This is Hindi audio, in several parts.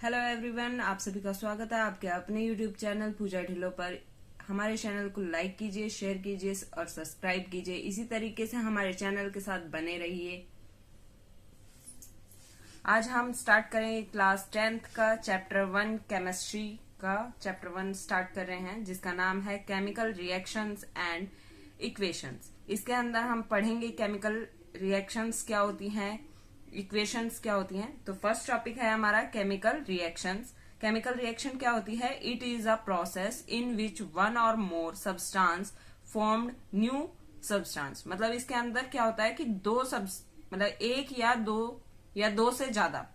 हेलो एवरीवन, आप सभी का स्वागत है आपके अपने यूट्यूब चैनल पूजा ढिल्लों पर। हमारे चैनल को लाइक कीजिए, शेयर कीजिए और सब्सक्राइब कीजिए। इसी तरीके से हमारे चैनल के साथ बने रहिए। आज हम स्टार्ट करेंगे क्लास 10th का चैप्टर 1 केमिस्ट्री का चैप्टर 1 स्टार्ट कर रहे हैं, जिसका नाम है केमिकल रिएक्शंस एंड इक्वेशंस। इसके अंदर हम पढ़ेंगे केमिकल रिएक्शंस क्या होती हैं, इक्वेशंस क्या होती हैं। तो फर्स्ट टॉपिक है हमारा केमिकल रिएक्शंस। केमिकल रिएक्शन क्या होती है? It is a process in which one or more substance formed new substance. मतलब इसके अंदर क्या होता है कि मतलब एक या दो से ज्यादा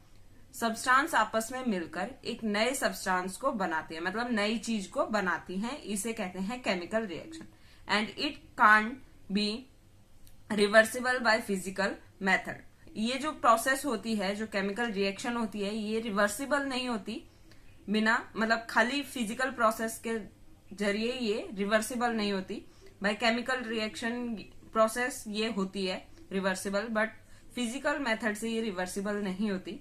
सब्सटेंस आपस में मिलकर एक नए सब्सटेंस को बनाती है, मतलब नई चीज को बनाती हैं। इसे कहते हैं chemical reaction. And it can't be reversible by physical method. ये जो प्रोसेस होती है, जो केमिकल रिएक्शन होती है, ये रिवर्सिबल नहीं होती बिना, मतलब खाली फिजिकल प्रोसेस के जरिए ये रिवर्सिबल नहीं होती। बाय केमिकल रिएक्शन प्रोसेस ये होती है रिवर्सिबल, बट फिजिकल मेथड से ये रिवर्सिबल नहीं होती।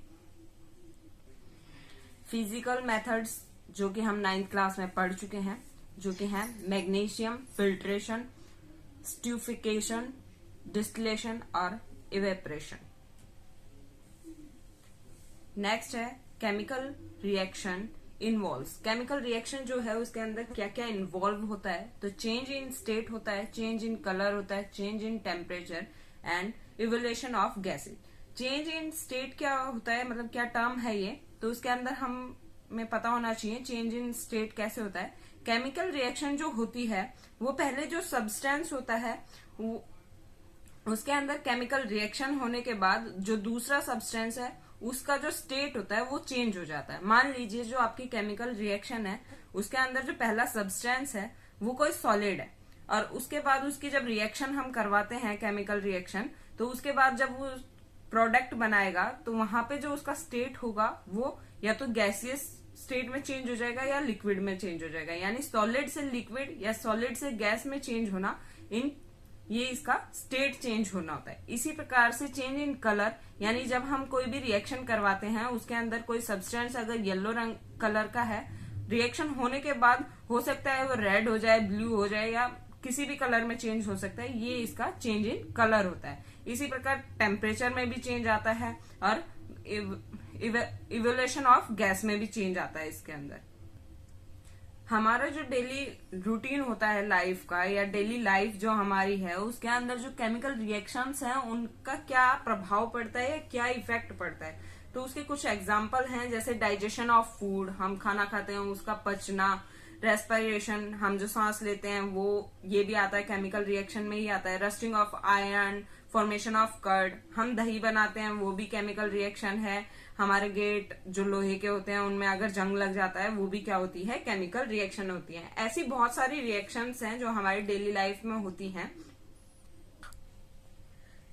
फिजिकल मेथड्स जो कि हम 9th क्लास में पढ़ चुके हैं, जो कि हैं मैग्नीशियम फिल्ट्रेशन, स्ट्यूफिकेशन, डिस्टिलेशन और इवेपरेशन। नेक्स्ट है chemical reaction involves. Chemical reaction जो है उसके अंदर क्या क्या इन्वॉल्व होता है? तो चेंज इन स्टेट होता है, चेंज इन कलर होता है, change in temperature and evolution of gases. Change in state क्या होता है, मतलब क्या टर्म है ये? तो उसके अंदर हमें पता होना चाहिए चेंज इन स्टेट कैसे होता है। केमिकल रिएक्शन जो होती है वो पहले जो सब्सटेंस होता है वो उसके अंदर केमिकल रिएक्शन होने के बाद जो दूसरा सब्सटेंस है उसका जो स्टेट होता है वो चेंज हो जाता है। मान लीजिए जो आपकी केमिकल रिएक्शन है उसके अंदर जो पहला सब्सटेंस है वो कोई सॉलिड है, और उसके बाद उसकी जब रिएक्शन हम करवाते हैं केमिकल रिएक्शन, तो उसके बाद जब वो प्रोडक्ट बनाएगा तो वहां पे जो उसका स्टेट होगा वो या तो गैसियस स्टेट में चेंज हो जाएगा या लिक्विड में चेंज हो जाएगा। यानी सॉलिड से लिक्विड या सॉलिड से गैस में चेंज होना, ये इसका स्टेट चेंज होना होता है। इसी प्रकार से चेंज इन कलर, यानी जब हम कोई भी रिएक्शन करवाते हैं उसके अंदर कोई सब्सटेंस अगर येलो रंग कलर का है, रिएक्शन होने के बाद हो सकता है वो रेड हो जाए, ब्लू हो जाए या किसी भी कलर में चेंज हो सकता है। ये इसका चेंज इन कलर होता है। इसी प्रकार टेम्परेचर में भी चेंज आता है और इवोल्यूशन ऑफ गैस में भी चेंज आता है। इसके अंदर हमारा जो डेली रूटीन होता है लाइफ का, या डेली लाइफ जो हमारी है, उसके अंदर जो केमिकल रिएक्शंस हैं उनका क्या प्रभाव पड़ता है या क्या इफेक्ट पड़ता है। तो उसके कुछ एग्जांपल हैं, जैसे डाइजेशन ऑफ फूड, हम खाना खाते हैं उसका पचना, रेस्पिरेशन, हम जो सांस लेते हैं वो ये भी आता है केमिकल रिएक्शन में ही आता है। Rusting of iron, formation of curd, हम दही बनाते हैं वो भी केमिकल रिएक्शन है। हमारे गेट जो लोहे के होते हैं उनमें अगर जंग लग जाता है वो भी क्या होती है? केमिकल रिएक्शन होती है। ऐसी बहुत सारी रिएक्शंस हैं जो हमारी डेली लाइफ में होती हैं।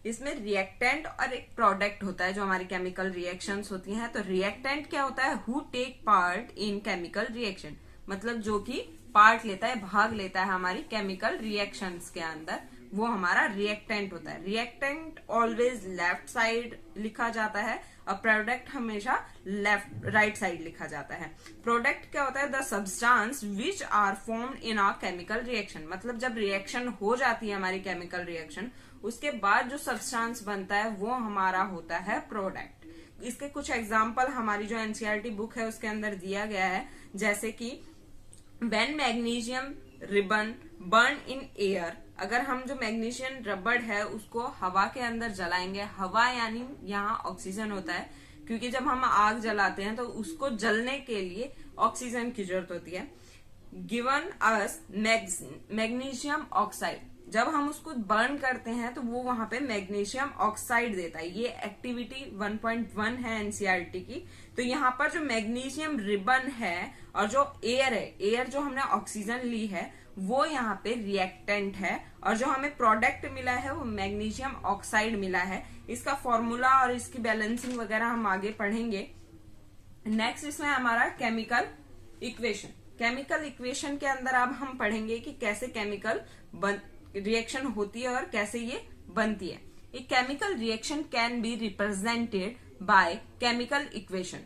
इसमें रिएक्टेंट और एक प्रोडक्ट होता है जो हमारी केमिकल रिएक्शंस होती हैं। तो रिएक्टेंट क्या होता है? Who take part in chemical reaction, मतलब जो कि पार्ट लेता है, भाग लेता है हमारी केमिकल रिएक्शंस के अंदर, वो हमारा रिएक्टेंट होता है। रिएक्टेंट ऑलवेज लेफ्ट साइड लिखा जाता है और प्रोडक्ट हमेशा राइट साइड लिखा जाता है। प्रोडक्ट क्या होता है? The substance which are formed in a chemical reaction, मतलब जब रिएक्शन हो जाती है हमारी केमिकल रिएक्शन, उसके बाद जो सब्सटेंस बनता है वो हमारा होता है प्रोडक्ट। इसके कुछ एग्जाम्पल हमारी जो एनसीईआरटी बुक है उसके अंदर दिया गया है, जैसे कि when magnesium ribbon burn in air, अगर हम जो मैग्नीशियम रबड़ है उसको हवा के अंदर जलाएंगे, हवा यानी यहाँ ऑक्सीजन होता है, क्योंकि जब हम आग जलाते हैं तो उसको जलने के लिए ऑक्सीजन की जरूरत होती है। गिवन अस मैग्नीशियम ऑक्साइड, जब हम उसको बर्न करते हैं तो वो वहां पे मैग्नीशियम ऑक्साइड देता है। ये एक्टिविटी 1.1 है एनसीईआरटी की। तो यहाँ पर जो मैग्नीशियम रिबन है और जो एयर है, एयर जो हमने ऑक्सीजन ली है, वो यहाँ पे रिएक्टेंट है, और जो हमें प्रोडक्ट मिला है वो मैग्नीशियम ऑक्साइड मिला है। इसका फॉर्मूला और इसकी बैलेंसिंग वगैरह हम आगे पढ़ेंगे। नेक्स्ट इसमें हमारा केमिकल इक्वेशन। केमिकल इक्वेशन के अंदर अब हम पढ़ेंगे कि कैसे केमिकल रिएक्शन होती है और कैसे ये बनती है। A chemical reaction can be represented by chemical equation.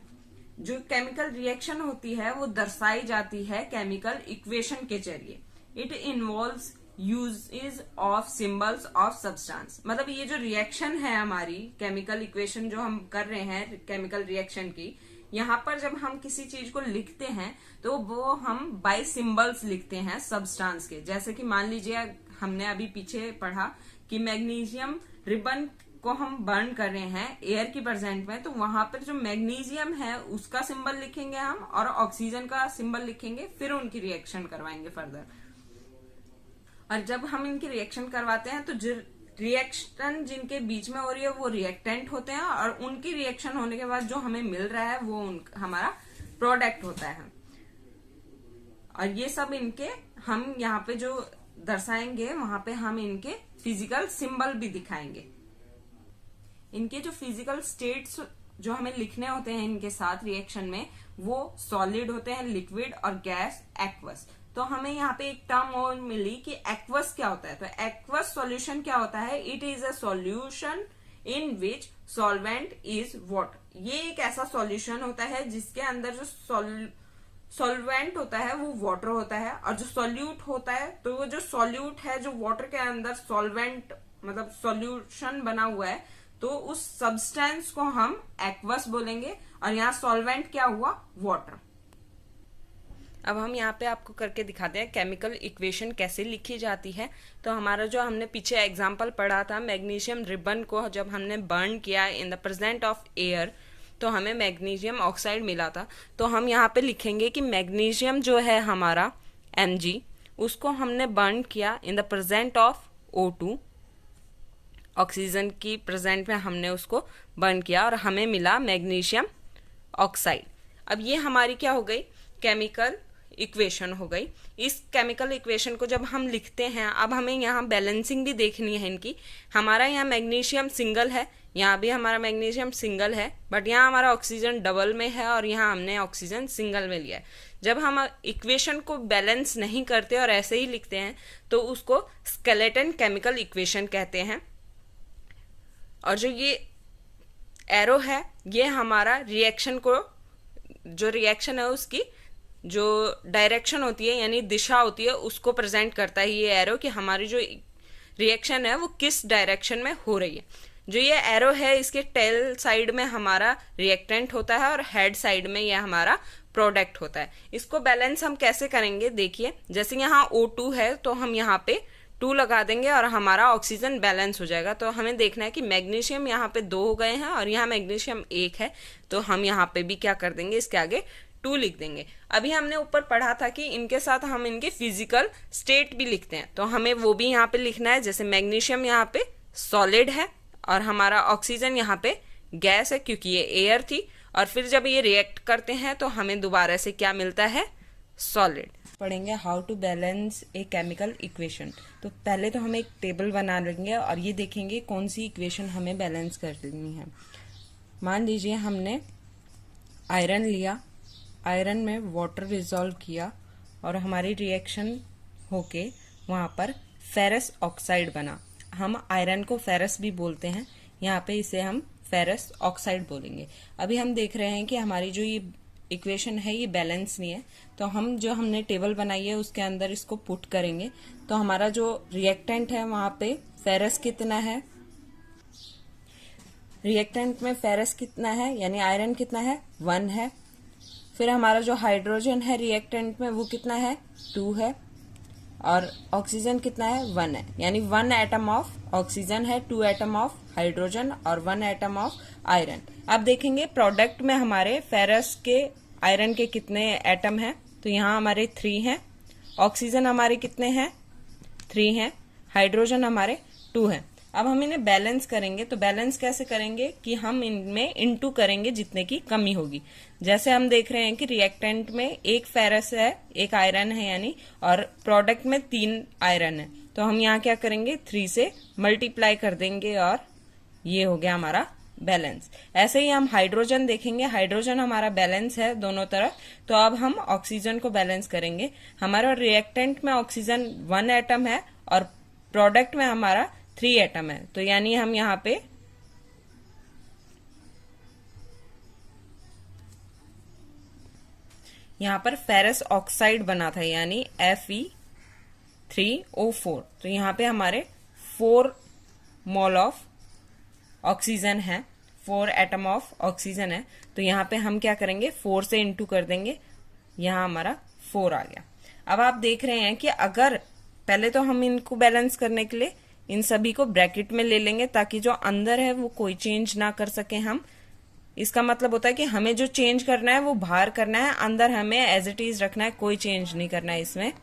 जो केमिकल रिएक्शन होती है वो दर्शाई जाती है केमिकल इक्वेशन के जरिए। It involves uses of symbols of substance. मतलब ये जो रिएक्शन है हमारी केमिकल इक्वेशन जो हम कर रहे हैं केमिकल रिएक्शन की, यहाँ पर जब हम किसी चीज को लिखते हैं तो वो हम बाय सिंबल्स लिखते हैं सब्सटेंस के। जैसे कि मान लीजिए हमने अभी पीछे पढ़ा कि मैग्नीशियम रिबन को हम बर्न कर रहे हैं एयर की प्रेजेंट में, तो वहां पर जो मैग्नीशियम है उसका सिंबल लिखेंगे हम और ऑक्सीजन का सिंबल लिखेंगे, फिर उनकी रिएक्शन करवाएंगे फर्दर। और जब हम इनकी रिएक्शन करवाते हैं तो जो रिएक्शन जिनके बीच में हो रही है वो रिएक्टेंट होते हैं, और उनकी रिएक्शन होने के बाद जो हमें मिल रहा है वो हमारा प्रोडक्ट होता है। और ये सब इनके हम यहाँ पे जो दर्शाएंगे वहां पे हम इनके फिजिकल सिंबल भी दिखाएंगे। इनके जो फिजिकल स्टेट्स जो हमें लिखने होते हैं इनके साथ रिएक्शन में, वो सॉलिड होते हैं, लिक्विड और गैस, एक्वस। तो हमें यहाँ पे एक टर्म और मिली कि एक्वस क्या होता है। तो एक्वस सॉल्यूशन क्या होता है? It is a solution in which solvent is water. ये एक ऐसा सॉल्यूशन होता है जिसके अंदर जो सॉल्वेंट होता है वो वाटर होता है, और जो सॉल्यूट होता है तो वो जो सॉल्यूट है जो वाटर के अंदर सॉल्वेंट मतलब सॉल्यूशन बना हुआ है, तो उस सब्सटेंस को हम एक्वस बोलेंगे। और यहाँ सॉल्वेंट क्या हुआ? वाटर। अब हम यहाँ पे आपको करके दिखाते हैं केमिकल इक्वेशन कैसे लिखी जाती है। तो हमारा जो हमने पीछे एग्जांपल पढ़ा था, मैग्नीशियम रिबन को जब हमने बर्न किया in the present of air तो हमें मैग्नीशियम ऑक्साइड मिला था। तो हम यहाँ पे लिखेंगे कि मैग्नीशियम जो है हमारा Mg, उसको हमने बर्न किया in the present of O2, oxygen की प्रेजेंट में हमने उसको बर्न किया और हमें मिला मैग्नीशियम ऑक्साइड। अब ये हमारी क्या हो गई? केमिकल इक्वेशन हो गई। इस केमिकल इक्वेशन को जब हम लिखते हैं, अब हमें यहाँ बैलेंसिंग भी देखनी है इनकी। हमारा यहाँ मैग्नीशियम सिंगल है, यहाँ भी हमारा मैग्नीशियम सिंगल है, बट यहाँ हमारा ऑक्सीजन डबल में है और यहाँ हमने ऑक्सीजन सिंगल में लिया है। जब हम इक्वेशन को बैलेंस नहीं करते और ऐसे ही लिखते हैं तो उसको स्केलेटन केमिकल इक्वेशन कहते हैं। और जो ये एरो है ये हमारा रिएक्शन को, जो रिएक्शन है उसकी जो डायरेक्शन होती है यानी दिशा होती है उसको प्रेजेंट करता है ये एरो, कि हमारी जो रिएक्शन है वो किस डायरेक्शन में हो रही है। जो ये एरो है इसके टेल साइड में हमारा रिएक्टेंट होता है और हेड साइड में ये हमारा प्रोडक्ट होता है। इसको बैलेंस हम कैसे करेंगे? देखिए, जैसे यहाँ O2 है तो हम यहाँ पे 2 लगा देंगे और हमारा ऑक्सीजन बैलेंस हो जाएगा। तो हमें देखना है कि मैग्नीशियम यहाँ पे 2 हो गए हैं और यहाँ मैग्नीशियम 1 है, तो हम यहाँ पे भी क्या कर देंगे? इसके आगे 2 लिख देंगे। अभी हमने ऊपर पढ़ा था कि इनके साथ हम इनके फिजिकल स्टेट भी लिखते हैं, तो हमें वो भी यहाँ पे लिखना है। जैसे मैग्नीशियम यहाँ पे सॉलिड है और हमारा ऑक्सीजन यहाँ पे गैस है क्योंकि ये एयर थी, और फिर जब ये रिएक्ट करते हैं तो हमें दोबारा से क्या मिलता है? सॉलिड। पढ़ेंगे how to balance a chemical equation. तो पहले तो हम एक टेबल बना लेंगे और ये देखेंगे कौन सी इक्वेशन हमें बैलेंस कर देनी है। मान लीजिए हमने आयरन लिया, आयरन में वाटर रिजॉल्व किया और हमारी रिएक्शन होके वहाँ पर फेरस ऑक्साइड बना। हम आयरन को फेरस भी बोलते हैं, यहाँ पे इसे हम फेरस ऑक्साइड बोलेंगे। अभी हम देख रहे हैं कि हमारी जो ये इक्वेशन है ये बैलेंस नहीं है, तो हम जो हमने टेबल बनाई है उसके अंदर इसको पुट करेंगे। तो हमारा जो रिएक्टेंट है वहाँ पे फेरस कितना है? रिएक्टेंट में फेरस कितना है यानी आयरन कितना है? 1 है। फिर हमारा जो हाइड्रोजन है रिएक्टेंट में वो कितना है? 2 है। और ऑक्सीजन कितना है? 1 है, यानी 1 एटम ऑफ ऑक्सीजन है, 2 एटम ऑफ हाइड्रोजन और 1 एटम ऑफ आयरन। अब देखेंगे प्रोडक्ट में हमारे फेरस के आयरन के कितने एटम हैं। तो यहाँ हमारे 3 हैं, ऑक्सीजन हमारे कितने हैं? 3 हैं, हाइड्रोजन हमारे 2 हैं। अब हम इन्हें बैलेंस करेंगे, तो बैलेंस कैसे करेंगे कि हम इनमें इनटू करेंगे जितने की कमी होगी। जैसे हम देख रहे हैं कि रिएक्टेंट में 1 फेरस है, 1 आयरन है यानी, और प्रोडक्ट में 3 आयरन है, तो हम यहाँ क्या करेंगे? 3 से मल्टीप्लाई कर देंगे और ये हो गया हमारा बैलेंस। ऐसे ही हम हाइड्रोजन देखेंगे, हाइड्रोजन हमारा बैलेंस है दोनों तरफ, तो अब हम ऑक्सीजन को बैलेंस करेंगे। हमारा रिएक्टेंट में ऑक्सीजन 1 एटम है और प्रोडक्ट में हमारा 3 एटम है, तो यानी हम यहाँ पे यहाँ पर फेरस ऑक्साइड बना था यानी Fe3O4। तो यहाँ पे हमारे 4 मोल ऑफ ऑक्सीजन है, 4 एटम ऑफ ऑक्सीजन है। तो यहाँ पे हम क्या करेंगे, 4 से इंटू कर देंगे, यहाँ हमारा 4 आ गया। अब आप देख रहे हैं कि अगर पहले तो हम इनको बैलेंस करने के लिए इन सभी को ब्रैकेट में ले लेंगे ताकि जो अंदर है वो कोई चेंज ना कर सके हम। इसका मतलब होता है कि हमें जो चेंज करना है वो बाहर करना है, अंदर हमें एज इट इज रखना है, कोई चेंज नहीं करना है इसमें।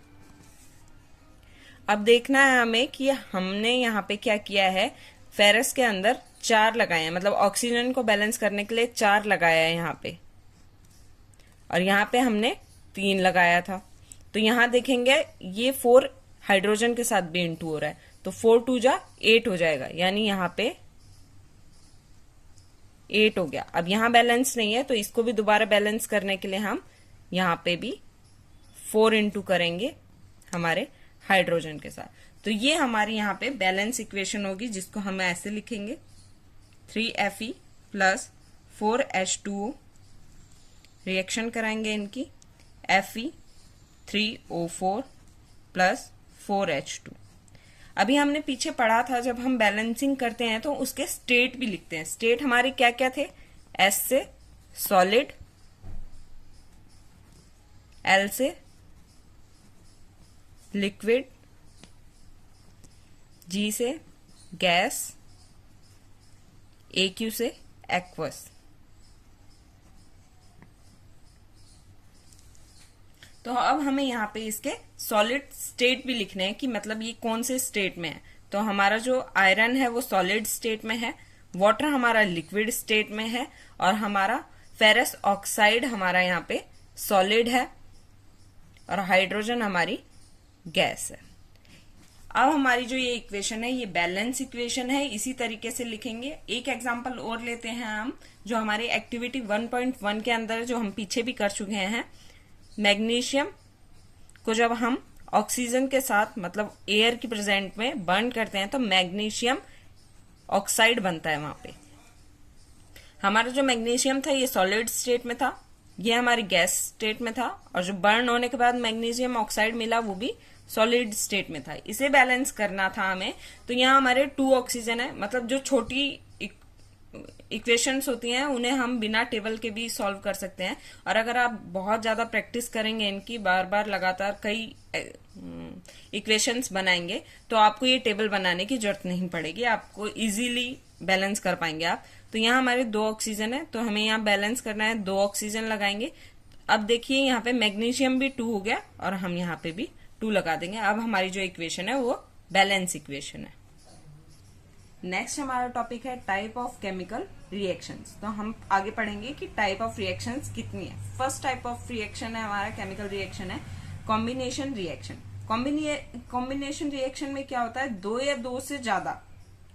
अब देखना है हमें कि हमने यहाँ पे क्या किया है, फेरस के अंदर 4 लगाए हैं, मतलब ऑक्सीजन को बैलेंस करने के लिए 4 लगाया है यहाँ पे, और यहाँ पे हमने 3 लगाया था। तो यहाँ देखेंगे ये 4 हाइड्रोजन के साथ भी इंटू हो रहा है, तो 4 2 जा 8 हो जाएगा, यानी यहाँ पे 8 हो गया। अब यहाँ बैलेंस नहीं है तो इसको भी दोबारा बैलेंस करने के लिए हम यहाँ पे भी 4 इंटू करेंगे हमारे हाइड्रोजन के साथ। तो ये हमारी यहाँ पे बैलेंस इक्वेशन होगी, जिसको हम ऐसे लिखेंगे 3Fe प्लस 4H2O। रिएक्शन कराएंगे इनकी, Fe3O4 प्लस 4H2। अभी हमने पीछे पढ़ा था जब हम बैलेंसिंग करते हैं तो उसके स्टेट भी लिखते हैं। स्टेट हमारे क्या क्या थे, S से सॉलिड, L से लिक्विड, G से गैस, AQ से एक्वस। तो अब हमें यहाँ पे इसके सॉलिड स्टेट भी लिखने हैं कि मतलब ये कौन से स्टेट में है। तो हमारा जो आयरन है वो सॉलिड स्टेट में है, वाटर हमारा लिक्विड स्टेट में है, और हमारा फेरस ऑक्साइड हमारा यहाँ पे सॉलिड है, और हाइड्रोजन हमारी गैस है। अब हमारी जो ये इक्वेशन है ये बैलेंस इक्वेशन है, इसी तरीके से लिखेंगे। एक एग्जांपल और लेते हैं हम, जो हमारी एक्टिविटी 1.1 के अंदर जो हम पीछे भी कर चुके हैं। मैग्नीशियम को जब हम ऑक्सीजन के साथ मतलब एयर की प्रेजेंट में बर्न करते हैं तो मैग्नीशियम ऑक्साइड बनता है। वहां पे हमारा जो मैग्नीशियम था ये सॉलिड स्टेट में था, ये हमारी गैस स्टेट में था, और जो बर्न होने के बाद मैग्नीशियम ऑक्साइड मिला वो भी सॉलिड स्टेट में था। इसे बैलेंस करना था हमें। तो यहाँ हमारे 2 ऑक्सीजन है, मतलब जो छोटी इक्वेशंस होती हैं उन्हें हम बिना टेबल के भी सॉल्व कर सकते हैं। और अगर आप बहुत ज्यादा प्रैक्टिस करेंगे इनकी, बार बार लगातार कई इक्वेशंस बनाएंगे, तो आपको ये टेबल बनाने की जरूरत नहीं पड़ेगी, आपको इजीली बैलेंस कर पाएंगे आप। तो यहाँ हमारे 2 ऑक्सीजन है, तो हमें यहाँ बैलेंस करना है, 2 ऑक्सीजन लगाएंगे। अब देखिए यहाँ पे मैग्नीशियम भी 2 हो गया, और हम यहाँ पे भी 2 लगा देंगे। अब हमारी जो इक्वेशन है वो बैलेंस इक्वेशन है। नेक्स्ट हमारा टॉपिक है टाइप ऑफ केमिकल रिएक्शंस। तो हम आगे पढ़ेंगे कि टाइप ऑफ रिएक्शंस कितनी है। फर्स्ट टाइप ऑफ रिएक्शन है हमारा केमिकल रिएक्शन है कॉम्बिनेशन रिएक्शन। कॉम्बिनेशन रिएक्शन में क्या होता है, 2 या 2 से ज्यादा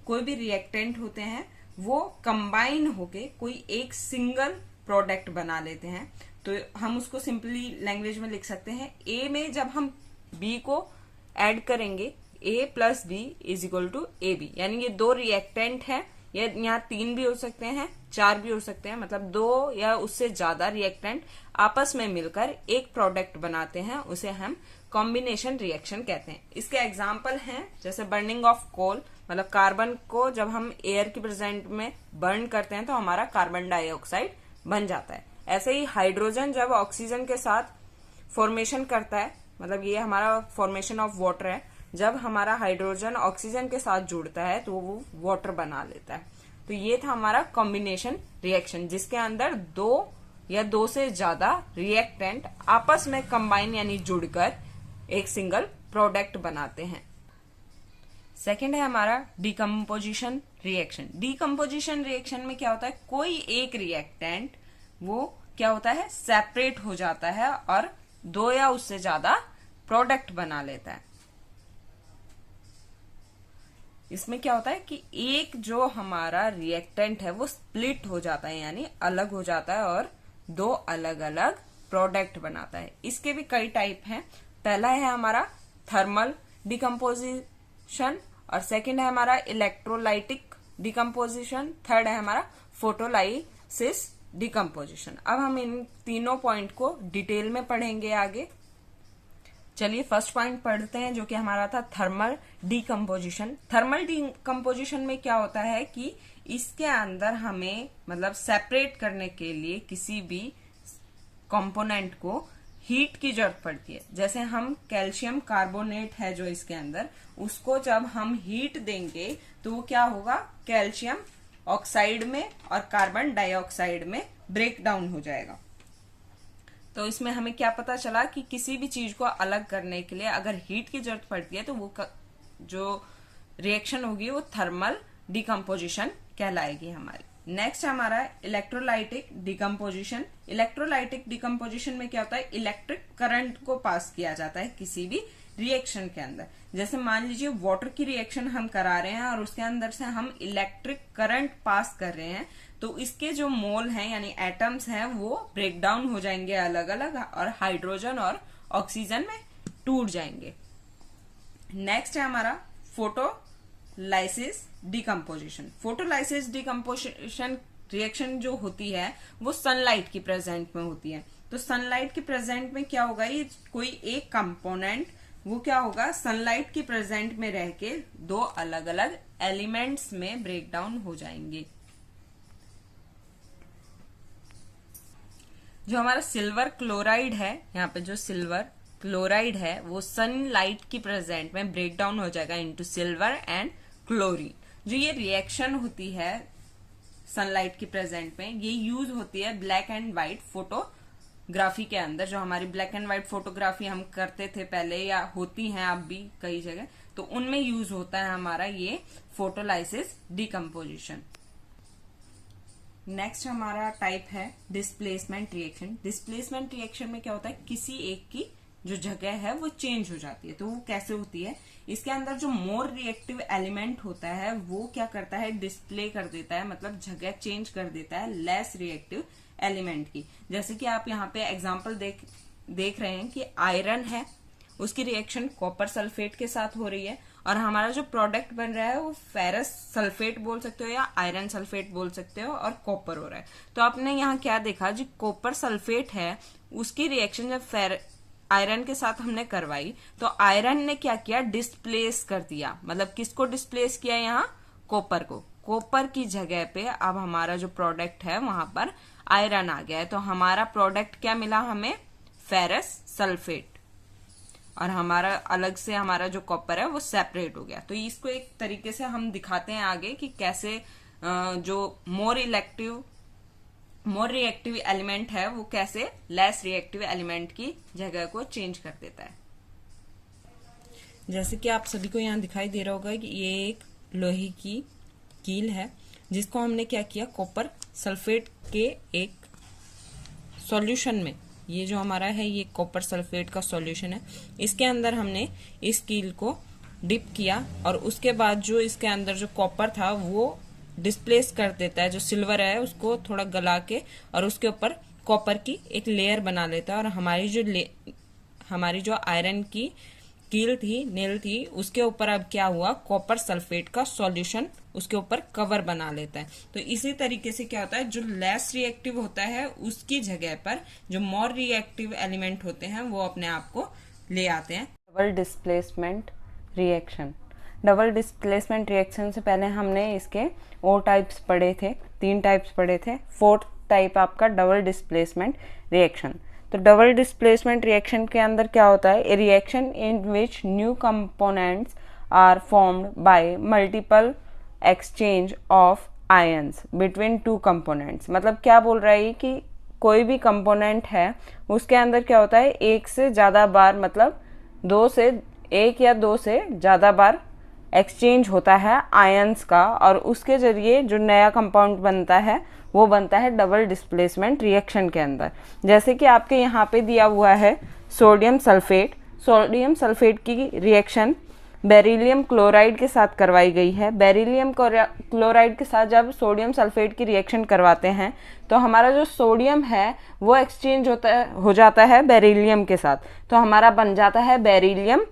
कोई भी रिएक्टेंट होते हैं वो कंबाइन होके कोई एक सिंगल प्रोडक्ट बना लेते हैं। तो हम उसको सिंपली लैंग्वेज में लिख सकते हैं, ए में जब हम बी को ऐड करेंगे A plus B is equal to A B, यानी ये 2 रिएक्टेंट है, या यहाँ 3 भी हो सकते हैं, 4 भी हो सकते हैं, मतलब 2 या उससे ज्यादा रिएक्टेंट आपस में मिलकर एक प्रोडक्ट बनाते हैं, उसे हम कॉम्बिनेशन रिएक्शन कहते हैं। इसके एग्जाम्पल हैं जैसे बर्निंग ऑफ कोल, मतलब कार्बन को जब हम एयर की प्रेजेंट में बर्न करते हैं तो हमारा कार्बन डाइऑक्साइड बन जाता है। ऐसे ही हाइड्रोजन जब ऑक्सीजन के साथ फॉर्मेशन करता है, मतलब ये हमारा फॉर्मेशन ऑफ वाटर है, जब हमारा हाइड्रोजन ऑक्सीजन के साथ जुड़ता है तो वो वाटर बना लेता है। तो ये था हमारा कॉम्बिनेशन रिएक्शन, जिसके अंदर 2 या 2 से ज्यादा रिएक्टेंट आपस में कंबाइन यानी जुड़कर एक सिंगल प्रोडक्ट बनाते हैं। सेकेंड है हमारा डिकम्पोजिशन रिएक्शन। डिकम्पोजिशन रिएक्शन में क्या होता है, कोई एक रिएक्टेंट वो क्या होता है, सेपरेट हो जाता है और 2 या उससे ज्यादा प्रोडक्ट बना लेता है। इसमें क्या होता है कि एक जो हमारा रिएक्टेंट है वो स्प्लिट हो जाता है, यानी अलग हो जाता है और 2 अलग अलग प्रोडक्ट बनाता है। इसके भी कई टाइप हैं। पहला है हमारा थर्मल डिकम्पोजिशन, और सेकंड है हमारा इलेक्ट्रोलाइटिक डिकम्पोजिशन, थर्ड है हमारा फोटोलाइसिस डिकम्पोजिशन। अब हम इन तीनों पॉइंट को डिटेल में पढ़ेंगे आगे। चलिए फर्स्ट पॉइंट पढ़ते हैं जो कि हमारा था थर्मल डिकम्पोजिशन। थर्मल डिकम्पोजिशन में क्या होता है कि इसके अंदर हमें मतलब सेपरेट करने के लिए किसी भी कंपोनेंट को हीट की जरूरत पड़ती है। जैसे हम कैल्शियम कार्बोनेट है जो इसके अंदर, उसको जब हम हीट देंगे तो वो क्या होगा, कैल्शियम ऑक्साइड में और कार्बन डाइऑक्साइड में ब्रेक डाउन हो जाएगा। तो इसमें हमें क्या पता चला कि किसी भी चीज को अलग करने के लिए अगर हीट की जरूरत पड़ती है तो वो जो रिएक्शन होगी वो थर्मल डिकम्पोजिशन कहलाएगी हमारी। नेक्स्ट हमारा इलेक्ट्रोलाइटिक डिकम्पोजिशन। इलेक्ट्रोलाइटिक डिकम्पोजिशन में क्या होता है, इलेक्ट्रिक करंट को पास किया जाता है किसी भी रिएक्शन के अंदर। जैसे मान लीजिए वाटर की रिएक्शन हम करा रहे हैं और उसके अंदर से हम इलेक्ट्रिक करंट पास कर रहे हैं, तो इसके जो मोल हैं यानी एटम्स हैं वो ब्रेक डाउन हो जाएंगे अलग अलग और हाइड्रोजन और ऑक्सीजन में टूट जाएंगे। नेक्स्ट है हमारा photolysis decomposition. Photolysis decomposition reaction जो होती है वो सनलाइट की प्रेजेंट में होती है। तो सनलाइट के प्रेजेंट में क्या होगा, ये कोई एक कंपोनेंट वो क्या होगा, सनलाइट की प्रेजेंट में रह के दो अलग अलग एलिमेंट्स में ब्रेक डाउन हो जाएंगे। जो हमारा सिल्वर क्लोराइड है, यहाँ पे जो सिल्वर क्लोराइड है वो सनलाइट की प्रेजेंट में ब्रेक डाउन हो जाएगा इनटू सिल्वर एंड क्लोरीन। जो ये रिएक्शन होती है सनलाइट की प्रेजेंट में, ये यूज होती है ब्लैक एंड व्हाइट फोटोग्राफी के अंदर। जो हमारी ब्लैक एंड व्हाइट फोटोग्राफी हम करते थे पहले या होती हैं अब भी कई जगह, तो उनमें यूज होता है हमारा ये फोटोलाइसिस डिकम्पोजिशन। नेक्स्ट हमारा टाइप है डिस्प्लेसमेंट रिएक्शन। डिस्प्लेसमेंट रिएक्शन में क्या होता है, किसी एक की जो जगह है वो चेंज हो जाती है। तो वो कैसे होती है, इसके अंदर जो मोर रिएक्टिव एलिमेंट होता है वो क्या करता है, डिस्प्ले कर देता है, मतलब जगह चेंज कर देता है लेस रिएक्टिव एलिमेंट की। जैसे कि आप यहाँ पे एग्जांपल देख रहे हैं कि आयरन है, उसकी रिएक्शन कॉपर सल्फेट के साथ हो रही है और हमारा जो प्रोडक्ट बन रहा है वो फेरस सल्फेट बोल सकते हो या आयरन सल्फेट बोल सकते हो और कॉपर हो रहा है। तो आपने यहाँ क्या देखा, जो कॉपर सल्फेट है उसकी रिएक्शन जब आयरन के साथ हमने करवाई तो आयरन ने क्या किया, डिस्प्लेस कर दिया। मतलब किसको डिस्प्लेस किया, यहाँ कॉपर को। कॉपर की जगह पे अब हमारा जो प्रोडक्ट है वहां पर आयरन आ गया है। तो हमारा प्रोडक्ट क्या मिला हमें, फेरस सल्फेट, और हमारा अलग से हमारा जो कॉपर है वो सेपरेट हो गया। तो इसको एक तरीके से हम दिखाते हैं आगे कि कैसे जो मोर रिएक्टिव एलिमेंट है वो कैसे लेस रिएक्टिव एलिमेंट की जगह को चेंज कर देता है। जैसे कि आप सभी को यहाँ दिखाई दे रहा होगा कि ये एक लोहे की कील है जिसको हमने क्या किया, कॉपर सल्फेट के एक सॉल्यूशन में, ये जो हमारा है ये कॉपर सल्फेट का सॉल्यूशन है, इसके अंदर हमने इस कील को डिप किया और उसके बाद जो इसके अंदर जो कॉपर था वो डिस्प्लेस कर देता है, जो सिल्वर है उसको थोड़ा गला के और उसके ऊपर कॉपर की एक लेयर बना लेता है और हमारी जो आयरन की कील थी, नेल थी, उसके ऊपर अब क्या हुआ, कॉपर सल्फेट का सॉल्यूशन उसके ऊपर कवर बना लेता है। तो इसी तरीके से क्या होता है, जो लेस रिएक्टिव होता है उसकी जगह पर जो मोर रिएक्टिव एलिमेंट होते हैं वो अपने आप को ले आते हैं। Double displacement reaction. Double displacement reaction से पहले हमने इसके और टाइप्स पढ़े थे, 3 टाइप्स पढ़े थे। 4th टाइप आपका डबल डिस्प्लेसमेंट रिएक्शन। तो डबल डिस्प्लेसमेंट रिएक्शन के अंदर क्या होता है, a reaction in which new components are formed by multiple exchange of ions between 2 components. मतलब क्या बोल रहा है कि कोई भी कंपोनेंट है उसके अंदर क्या होता है, एक से ज्यादा बार, मतलब 1 या 2 से ज्यादा बार एक्सचेंज होता है आयंस का और उसके जरिए जो नया कंपाउंड बनता है वो बनता है डबल डिस्प्लेसमेंट रिएक्शन के अंदर। जैसे कि आपके यहाँ पे दिया हुआ है सोडियम सल्फेट। सोडियम सल्फेट की रिएक्शन बेरिलियम क्लोराइड के साथ करवाई गई है। बेरिलियम क्लोराइड के साथ जब सोडियम सल्फेट की रिएक्शन करवाते हैं तो हमारा जो सोडियम है वो एक्सचेंज हो जाता है बेरिलियम के साथ, तो हमारा बन जाता है बेरिलियम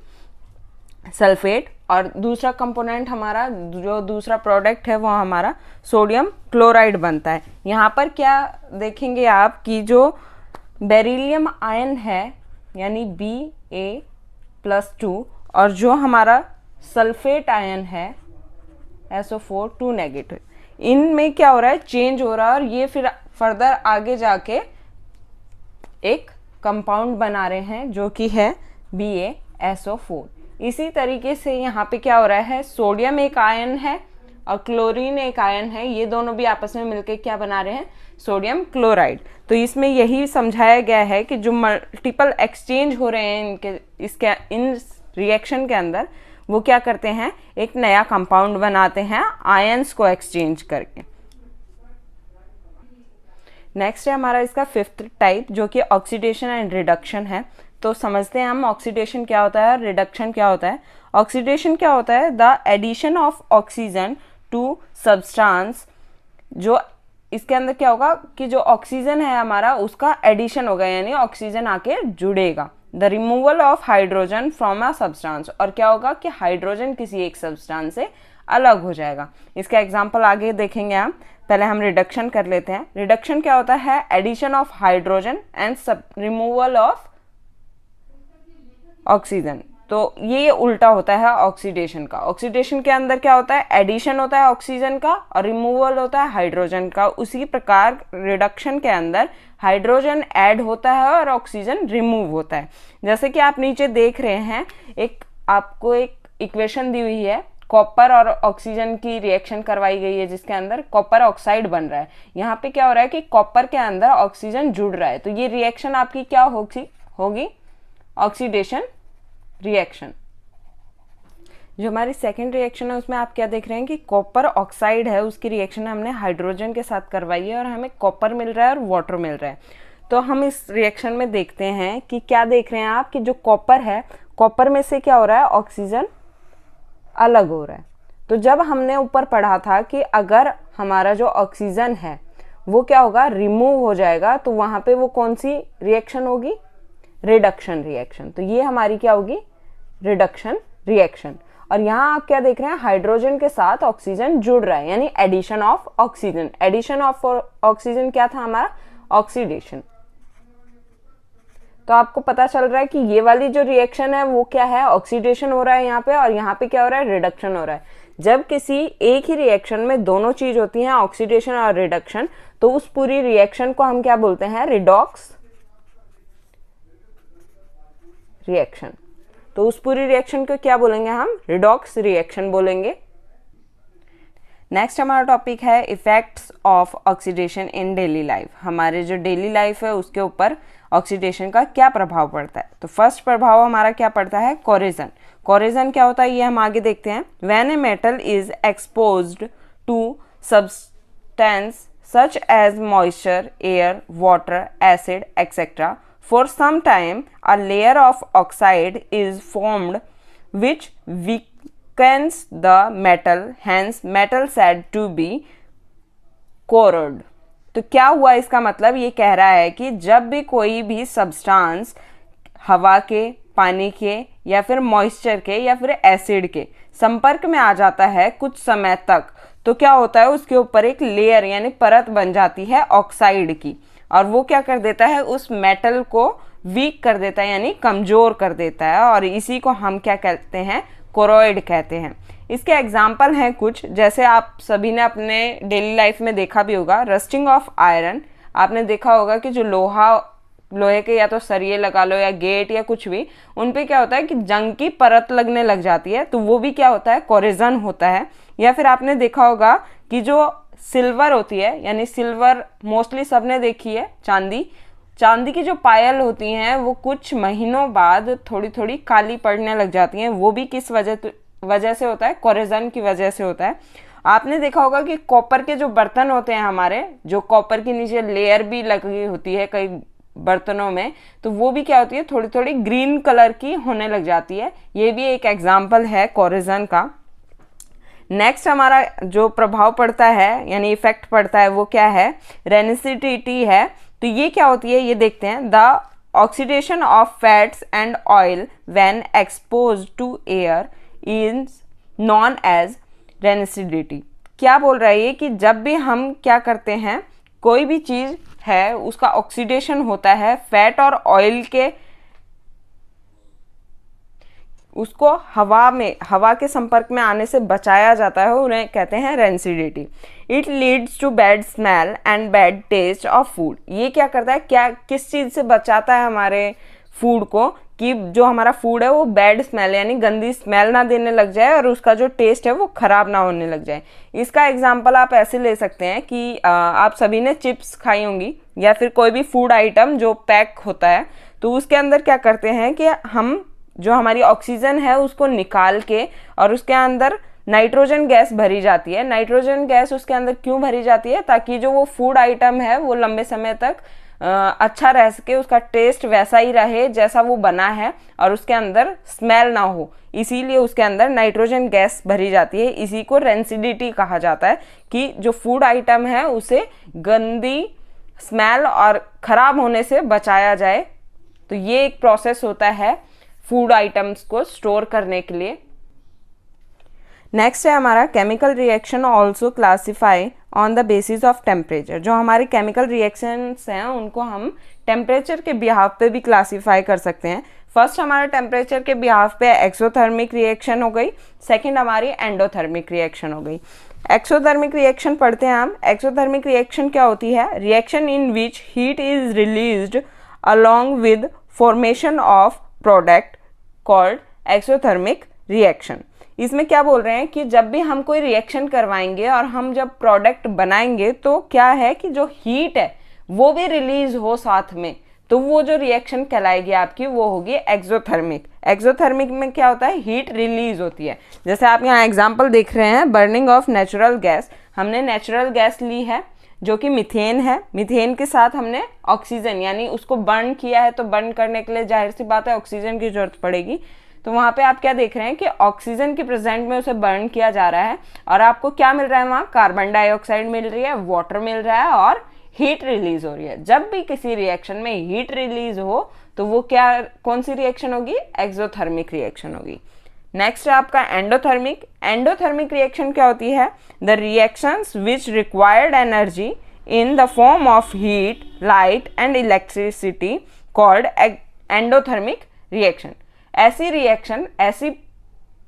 सल्फेट और दूसरा कंपोनेंट हमारा जो दूसरा प्रोडक्ट है वो हमारा सोडियम क्लोराइड बनता है। यहाँ पर क्या देखेंगे आप कि जो बेरिलियम आयन है यानी Ba+2 और जो हमारा सल्फेट आयन है SO4 2 नेगेटिव, इनमें क्या हो रहा है, चेंज हो रहा है और ये फिर फर्दर आगे जाके एक कंपाउंड बना रहे हैं जो कि है BaSO4। इसी तरीके से यहाँ पे क्या हो रहा है, सोडियम एक आयन है और क्लोरीन एक आयन है, ये दोनों भी आपस में मिलकर क्या बना रहे हैं, सोडियम क्लोराइड। तो इसमें यही समझाया गया है कि जो मल्टीपल एक्सचेंज हो रहे हैं इन रिएक्शन के अंदर, वो क्या करते हैं, एक नया कंपाउंड बनाते हैं आयंस को एक्सचेंज करके। नेक्स्ट है हमारा इसका 5th टाइप जो कि ऑक्सीडेशन एंड रिडक्शन है। तो समझते हैं हम ऑक्सीडेशन क्या होता है और रिडक्शन क्या होता है। ऑक्सीडेशन क्या होता है, the addition of oxygen to substance. जो इसके अंदर क्या होगा कि जो ऑक्सीजन है हमारा उसका एडिशन होगा, यानी ऑक्सीजन आके जुड़ेगा। The removal of hydrogen from a substance, और क्या होगा कि हाइड्रोजन किसी एक सब्सटेंस से अलग हो जाएगा। इसका एग्जाम्पल आगे देखेंगे हम, पहले हम रिडक्शन कर लेते हैं। रिडक्शन क्या होता है, addition of hydrogen and removal of oxygen. तो ये उल्टा होता है ऑक्सीडेशन का। ऑक्सीडेशन के अंदर क्या होता है, एडिशन होता है ऑक्सीजन का और रिमूवल होता है हाइड्रोजन का। उसी प्रकार रिडक्शन के अंदर हाइड्रोजन ऐड होता है और ऑक्सीजन रिमूव होता है। जैसे कि आप नीचे देख रहे हैं, आपको एक इक्वेशन दी हुई है, कॉपर और ऑक्सीजन की रिएक्शन करवाई गई है जिसके अंदर कॉपर ऑक्साइड बन रहा है। यहाँ पे क्या हो रहा है कि कॉपर के अंदर ऑक्सीजन जुड़ रहा है, तो ये रिएक्शन आपकी क्या होगी, ऑक्सीडेशन रिएक्शन। जो हमारी सेकेंड रिएक्शन है उसमें आप क्या देख रहे हैं कि कॉपर ऑक्साइड है, उसकी रिएक्शन हमने हाइड्रोजन के साथ करवाई है और हमें कॉपर मिल रहा है और वाटर मिल रहा है। तो हम इस रिएक्शन में देखते हैं कि क्या देख रहे हैं आप कि जो कॉपर है, कॉपर में से क्या हो रहा है, ऑक्सीजन अलग हो रहा है। तो जब हमने ऊपर पढ़ा था कि अगर हमारा जो ऑक्सीजन है वो क्या होगा, रिमूव हो जाएगा, तो वहां पे वो कौन सी रिएक्शन होगी, रिडक्शन रिएक्शन। तो ये हमारी क्या होगी, रिडक्शन रिएक्शन। और यहाँ आप क्या देख रहे हैं, हाइड्रोजन के साथ ऑक्सीजन जुड़ रहा है, यानी addition of oxygen. Addition of oxygen क्या था हमारा, ऑक्सीडेशन। तो आपको पता चल रहा है कि ये वाली जो रिएक्शन है वो क्या है, ऑक्सीडेशन हो रहा है यहाँ पे, और यहाँ पे क्या हो रहा है, रिडक्शन हो रहा है। जब किसी एक ही रिएक्शन में दोनों चीज होती हैं, ऑक्सीडेशन और रिडक्शन, तो उस पूरी रिएक्शन को हम क्या बोलते हैं, रिडॉक्स रिएक्शन। तो उस पूरी रिएक्शन को क्या बोलेंगे हम, रिडॉक्स रिएक्शन बोलेंगे। नेक्स्ट हमारा टॉपिक है effects of oxidation in daily life. हमारे जो डेली लाइफ है उसके ऊपर ऑक्सीडेशन का क्या प्रभाव पड़ता है। तो फर्स्ट प्रभाव हमारा क्या पड़ता है, कोरेजन। कोरेजन क्या होता है ये हम आगे देखते हैं। When a metal is exposed to substance such as moisture, air, water, acid etcetera, for some time a layer of oxide is formed which weakens the metal, hence metal said to be corrode। तो क्या हुआ, इसका मतलब ये कह रहा है कि जब भी कोई भी सब्सटेंस हवा के, पानी के या फिर मॉइस्चर के या फिर एसिड के संपर्क में आ जाता है कुछ समय तक, तो क्या होता है, उसके ऊपर एक लेयर यानी परत बन जाती है ऑक्साइड की, और वो क्या कर देता है, उस मेटल को वीक कर देता है यानी कमजोर कर देता है, और इसी को हम क्या कहते हैं, कोरोइड कहते हैं। इसके एग्जाम्पल हैं कुछ, जैसे आप सभी ने अपने डेली लाइफ में देखा भी होगा, रस्टिंग ऑफ आयरन। आपने देखा होगा कि जो लोहे के या तो सरिये लगा लो या गेट या कुछ भी, उन पे क्या होता है कि जंग की परत लगने लग जाती है, तो वो भी क्या होता है, कोरेजन होता है। या फिर आपने देखा होगा कि जो सिल्वर होती है, यानी सिल्वर मोस्टली सबने देखी है, चांदी की जो पायल होती हैं वो कुछ महीनों बाद थोड़ी थोड़ी काली पड़ने लग जाती हैं, वो भी किस वजह से होता है, कोरेजन की वजह से होता है। आपने देखा होगा कि कॉपर के जो बर्तन होते हैं हमारे, जो कॉपर की नीचे लेयर भी लगी होती है कई बर्तनों में, तो वो भी क्या होती है, थोड़ी थोड़ी ग्रीन कलर की होने लग जाती है। ये भी एक एग्जाम्पल है कोरेजन का। नेक्स्ट हमारा जो प्रभाव पड़ता है यानी इफेक्ट पड़ता है वो क्या है, रेनिसिटी है। तो ये क्या होती है ये देखते हैं। The oxidation of fats and oil when exposed to air is known as rancidity. क्या बोल रहा है ये कि जब भी हम क्या करते हैं, कोई भी चीज़ है उसका ऑक्सीडेशन होता है, फैट और ऑयल के उसको हवा के संपर्क में आने से बचाया जाता है, उन्हें कहते हैं rancidity. It leads to bad smell and bad taste of food. ये क्या करता है, क्या किस चीज़ से बचाता है हमारे फूड को कि जो हमारा फूड है वो बैड स्मेल यानी गंदी स्मेल ना देने लग जाए और उसका जो टेस्ट है वो ख़राब ना होने लग जाए। इसका एग्जांपल आप ऐसे ले सकते हैं कि आप सभी ने चिप्स खाई होंगी या फिर कोई भी फूड आइटम जो पैक होता है, तो उसके अंदर क्या करते हैं कि हम जो हमारी ऑक्सीजन है उसको निकाल के और उसके अंदर नाइट्रोजन गैस भरी जाती है। नाइट्रोजन गैस उसके अंदर क्यों भरी जाती है, ताकि जो वो फूड आइटम है वो लंबे समय तक अच्छा रह सके, उसका टेस्ट वैसा ही रहे जैसा वो बना है और उसके अंदर स्मेल ना हो, इसीलिए उसके अंदर नाइट्रोजन गैस भरी जाती है। इसी को रेंसिडिटी कहा जाता है कि जो फूड आइटम है उसे गंदी स्मेल और ख़राब होने से बचाया जाए। तो ये एक प्रोसेस होता है फूड आइटम्स को स्टोर करने के लिए। नेक्स्ट है हमारा chemical reaction also classify on the basis of temperature. जो हमारे केमिकल रिएक्शंस हैं उनको हम टेम्परेचर के बिहाफ पे भी क्लासीफाई कर सकते हैं। फर्स्ट हमारा टेम्परेचर के बिहाफ पे एक्सोथर्मिक रिएक्शन हो गई, सेकंड हमारी एंडोथर्मिक रिएक्शन हो गई। एक्सोथर्मिक रिएक्शन पढ़ते हैं हम। एक्सोथर्मिक रिएक्शन क्या होती है, reaction in which heat is released along with formation of product called exothermic reaction. इसमें क्या बोल रहे हैं कि जब भी हम कोई रिएक्शन करवाएंगे और हम जब प्रोडक्ट बनाएंगे तो क्या है कि जो हीट है वो भी रिलीज हो साथ में, तो वो जो रिएक्शन कहलाएगी आपकी वो होगी एक्सोथर्मिक। एक्सोथर्मिक में क्या होता है, हीट रिलीज होती है। जैसे आप यहाँ एग्जांपल देख रहे हैं, बर्निंग ऑफ नेचुरल गैस। हमने नेचुरल गैस ली है जो कि मीथेन है, मीथेन के साथ हमने ऑक्सीजन यानी उसको बर्न किया है, तो बर्न करने के लिए जाहिर सी बात है ऑक्सीजन की जरूरत पड़ेगी। तो वहाँ पे आप क्या देख रहे हैं कि ऑक्सीजन के प्रेजेंट में उसे बर्न किया जा रहा है और आपको क्या मिल रहा है, वहाँ कार्बन डाइऑक्साइड मिल रही है, वाटर मिल रहा है और हीट रिलीज हो रही है। जब भी किसी रिएक्शन में हीट रिलीज हो तो वो क्या, कौन सी रिएक्शन होगी, एक्सोथर्मिक रिएक्शन होगी। नेक्स्ट है आपका एंडोथर्मिक। एंडोथर्मिक रिएक्शन क्या होती है, the reactions which required energy in the form of heat, light and electricity called endothermic reaction. ऐसी रिएक्शन, ऐसी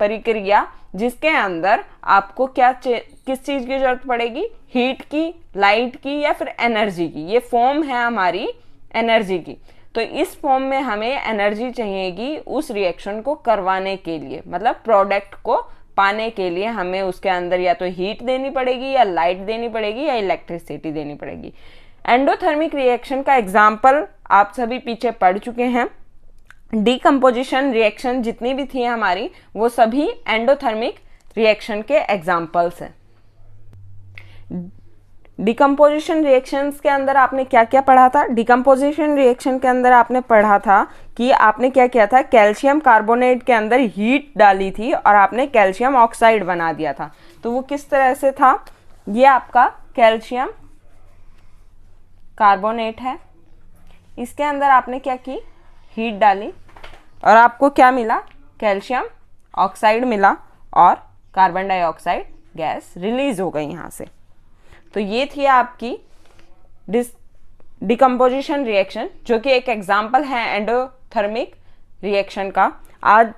प्रक्रिया जिसके अंदर आपको क्या किस चीज़ की जरूरत पड़ेगी, हीट की, लाइट की या फिर एनर्जी की। ये फॉर्म है हमारी एनर्जी की, तो इस फॉर्म में हमें एनर्जी चाहिएगी उस रिएक्शन को करवाने के लिए, मतलब प्रोडक्ट को पाने के लिए हमें उसके अंदर या तो हीट देनी पड़ेगी या लाइट देनी पड़ेगी या इलेक्ट्रिसिटी देनी पड़ेगी। एंडोथर्मिक रिएक्शन का एग्जाम्पल आप सभी पीछे पढ़ चुके हैं। डीकम्पोजिशन रिएक्शन जितनी भी थी हमारी वो सभी एंडोथर्मिक रिएक्शन के एग्जाम्पल्स हैं। डिकम्पोजिशन रिएक्शंस के अंदर आपने क्या क्या पढ़ा था, डिकम्पोजिशन रिएक्शन के अंदर आपने पढ़ा था कि आपने क्या किया था, कैल्शियम कार्बोनेट के अंदर हीट डाली थी और आपने कैल्शियम ऑक्साइड बना दिया था। तो वो किस तरह से था, ये आपका कैल्शियम कार्बोनेट है, इसके अंदर आपने क्या की, हीट डाली और आपको क्या मिला, कैल्शियम ऑक्साइड मिला और कार्बन डाइऑक्साइड गैस रिलीज हो गई यहाँ से। तो ये थी आपकी डिकम्पोजिशन रिएक्शन जो कि एक एग्जाम्पल है एंडोथर्मिक रिएक्शन का। आज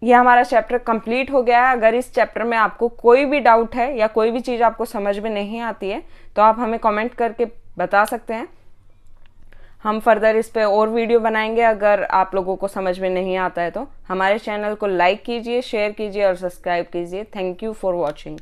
ये हमारा चैप्टर कंप्लीट हो गया है। अगर इस चैप्टर में आपको कोई भी डाउट है या कोई भी चीज़ आपको समझ में नहीं आती है तो आप हमें कमेंट करके बता सकते हैं, हम फर्दर इस पे और वीडियो बनाएंगे। अगर आप लोगों को समझ में नहीं आता है तो हमारे चैनल को लाइक कीजिए, शेयर कीजिए और सब्सक्राइब कीजिए। Thank you for watching.